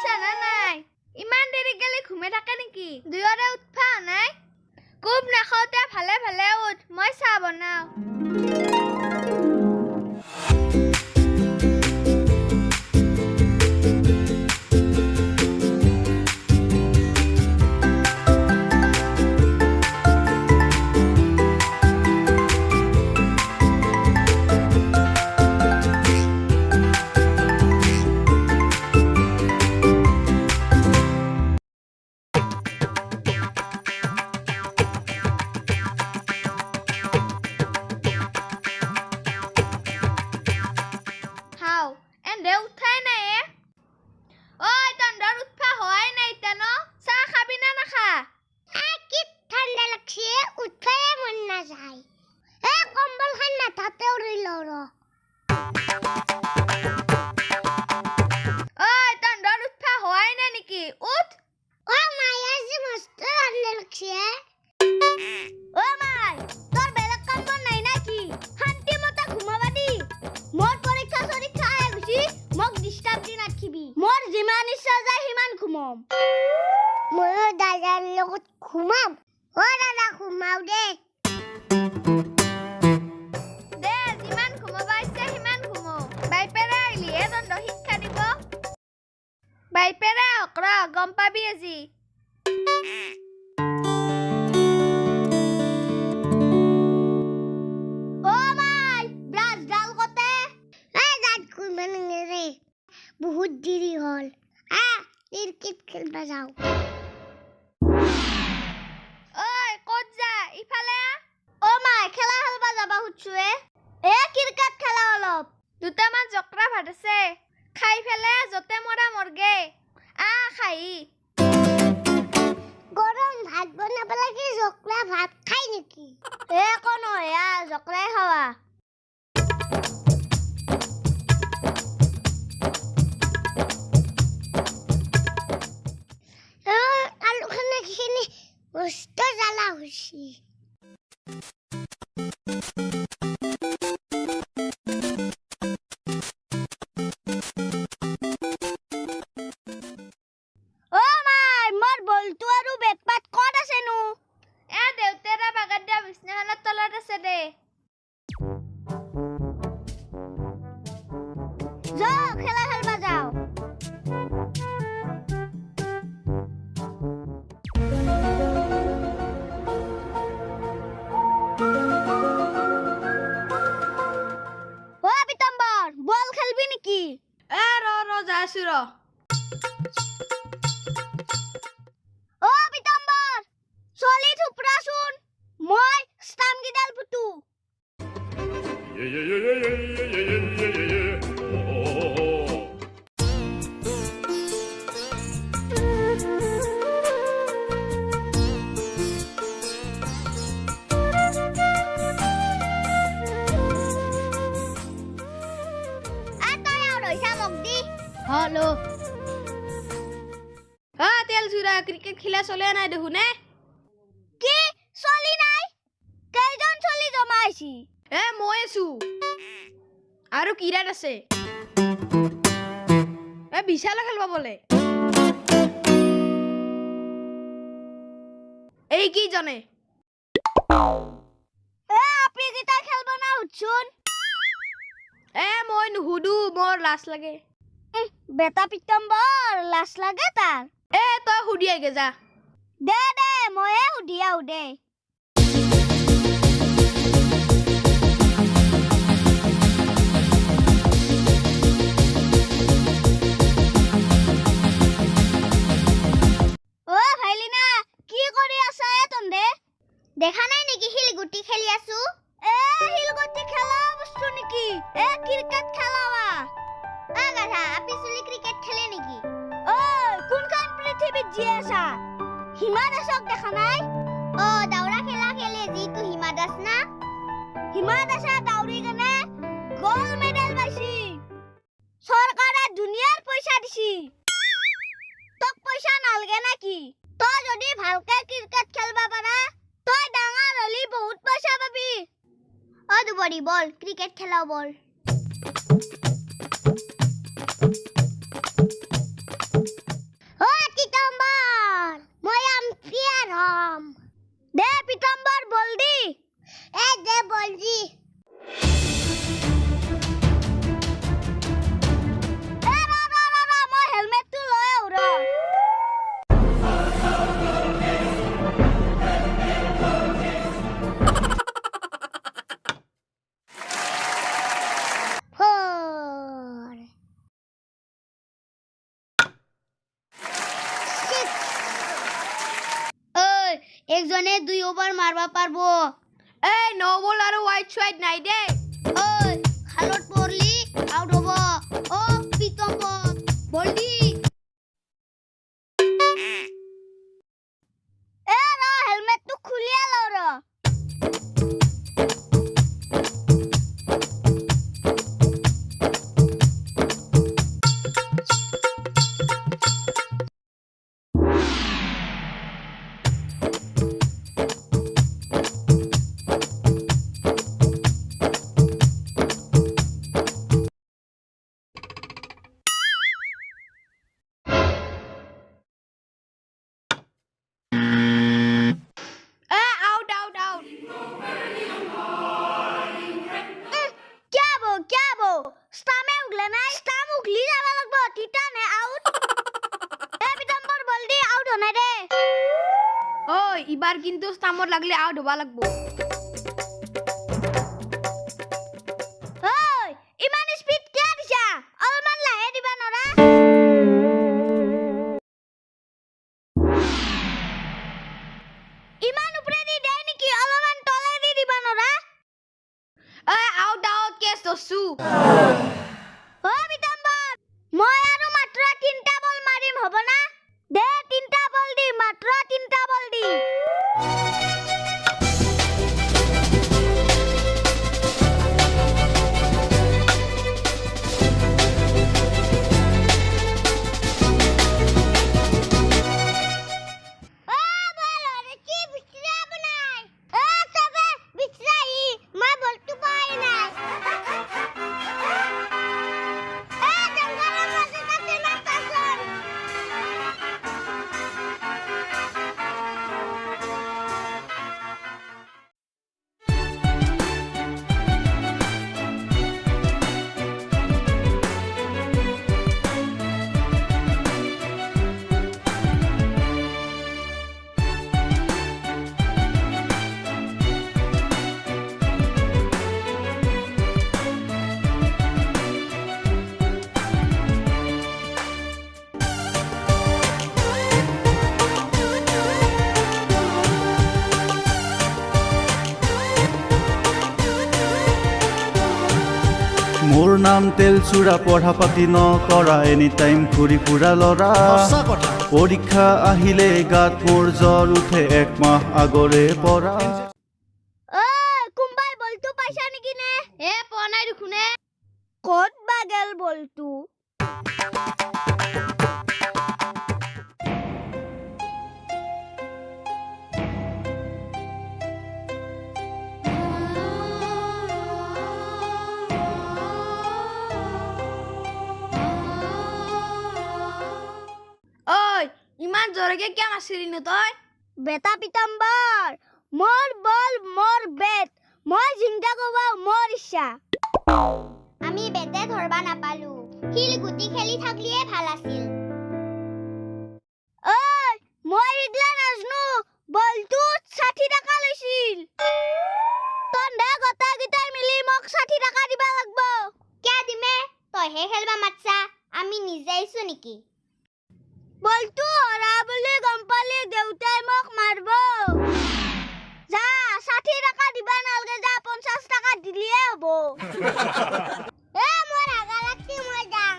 উঠছা না নাই? ইমান দেৰি গেলি ঘুমে থাকে নেকি? দুয়ৰে উঠবা নাই? কুব নাখাওঁতে ভালে ভালে উঠ, মই চাহ বনাও। মই দাদাৰ লগত ঘুমাম। অ দাদা ঘুমাও দে। দে যিমান ঘুমাবা ইচ্ছা সিমান ঘুমো। বাইপেৰে আহিলিহে তন্দ শিক্ষা দিব। বাইপেৰে হক ৰ গম পাবি আজি। অ মাই ব্ৰাছ ডাল কতে। দাঁত ঘুমান ৰে বহুত দেৰি হল। ক্ৰিকেট খেলবা যাও। ওই কত যা ইফালে? অ মাই খেলা খেলবা যাবা খুজছো ক্ৰিকেট খেলা অলপ। দুটামান জকৰা ভাত আছে, খাই ফেলে যতে মৰা মৰগে। খাই গৰম ভাত বনাব লাগে, জকৰা ভাত খাই নেকি? একো নহয় জকৰাই খাৱা। আলুখানা খিনি মস্ত জ্বালা হৈছি। অ মাই মোৰ বলটো আৰু বেটপাত ক'ত আছে নো? দেউতাৰা বাগাত দিয়া বিছনাখনৰ তলত আছে দে। যাও খেলা খেলবা যাও। অ পিতম্বৰ বল খেলবি নেকি? ৰ যাইছো ৰ। অ পিতম্বৰ চলি থুপৰাচোন, মই ষ্টাম্প গিডাল পুতু। হ্যালো তেল চুৰা ক্ৰিকেট খেলা চলে নাই দেখোন কি চলি নাই? কেইজন চলি জমা আইছি? মই আছো আৰু কিৰাত আছে। বিশালে খেলবা বলে। এই কি জানে আপি গিটা খেলব না হুচুন। মই নুহুদু, মোৰ লাজ লাগে। বেটা পিতম্বৰ লাজ লাগে তাৰ? তই সুধি আগে যা। দে দে ময়ে সুধি আহো দে। অ ভাইলিনা কি কৰি আছা তন্দে? দেখা নাই নেকি শিলগুটি খেলি আছো? শিলগুটি খেলা বস্তু নেকি? ক্ৰিকেট খেলাৱা। গাধা আপি চলি ক্ৰিকেট খেলে নেকি? কোনখন পৃথিৱীত জীয়াই আছা? হিমা দাসক দেখা নাই? দাউৰা খেলা খেলে যিটো হিমা দাস না? হিমা দাসে দাউৰি কেনে গোল্ড মেডেল পাইছি। চৰকাৰে দুনিয়াৰ পইচা দিছি। তোক পইচা নালগে নাকি? তই যদি ভালকে ক্ৰিকেট খেলবা পাৰা তই ডাঙৰ হলি বহুত পইচা পাবি। দুবৰি বল ক্ৰিকেট খেলাও বল। পিতাম দে পিতাম্বৰ বলদি দে বলদি মই হেলমেটটো লৈ আহো ৰ একজনে 2 ওভার মারবা পারবো এই নো বল আর হোয়াইট সোয়াইট নাই দে ওই খালত পড়লি আউট হব ও পিতম্বর বলদি এ র হেলমেটটো খুলিয়া ল র আউট আউট আউট क्या बो स्टामे उगले নাই स्टाम उगली যাবা লাগবো টিটানে আউট এ পিতম্বর বলদি আউট হনে রে ওই এবার কিন্তু স্টামর লাগলে আউট হবা লাগবো ওই ইমান স্পিড কে দিছা অলমান লাহে দিবা নৰা ইমান উপৰে দি দে নেকি অলমান তলে দি দিবা নৰা আউট আউট কেস দছু ও পিতম্বৰ মই আৰু মাত্ৰ 3টা বল মাৰিম হ'ব না দে 3টা বল দি মাত্ৰ 3টা বল দি মোৰ নাম তেলচুৰা পঢ়া পাতি নকৰা এনি টাইম ঘূৰি ফুৰা ল'ৰা পৰীক্ষা আহিলে গাত মোৰ জ্বৰ উঠে 1 মাহ আগৰে পৰা কুম্বাই বলটো পাইছা নেকি নে পোৱা নাই দেখোনে ক'ত বা গেল বলটো ওই ইমান জোৰকে কিয় মাছিলি ন তই বেটা পিতাম্বৰ মোৰ বল মোৰ বেট মই জিংগা কবা মোৰ ইচ্ছা আমি বেটে ধৰবা নাপালো হিল গুটি খেলি থাকলিয়ে ভাল আছিল ওই মই ইগলা নাজনো বলটো 60 টাকা লৈছিল তন্দে গটা গিটাই মিলি মোক 60 টাকা দিবা লাগবো কিয়া দিমে তই হে খেলবা মাতছা আমি নিজে আইছো নেকি বলটো হৰা বুলি গম পালি দেউতাই মোক মারব যা 60 টাকা দিবা নালগে যা 50 টাকা দিলিয়ে হবো এ মোর আগা লাগতি মই যাং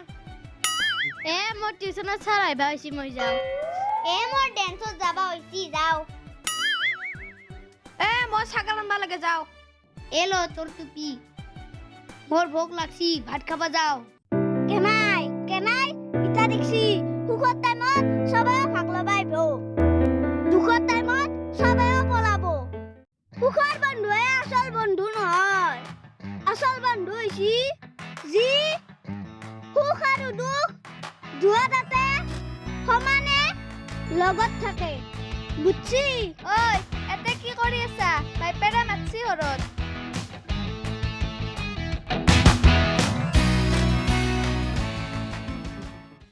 মোৰ টিউচনত ছাৰ আহিবা হৈছি মই যাওঁ মোর ডেন্সত যাবা হইছি যাও মই ছাগল আনবা লাগে যাওঁ এলো তোর টুপি মোর ভোক লাগছি ভাত খাবা যাও কেনাই কেনাই ইটা দেখছি সুখৰ টাইমত সবাই ভাগ লবাইব দুখৰ টাইমত সবাই পলাবো সুখৰ বন্ধুৱে আসল বন্ধু নহয় আসল বন্ধু হৈছি যি সুখ আৰু দুখ দুয়োটাতে সমানে লগত থাকে বুঝছি ঐ এতে কি কৰি আছা বাইপেৰে মাতছি ঘৰত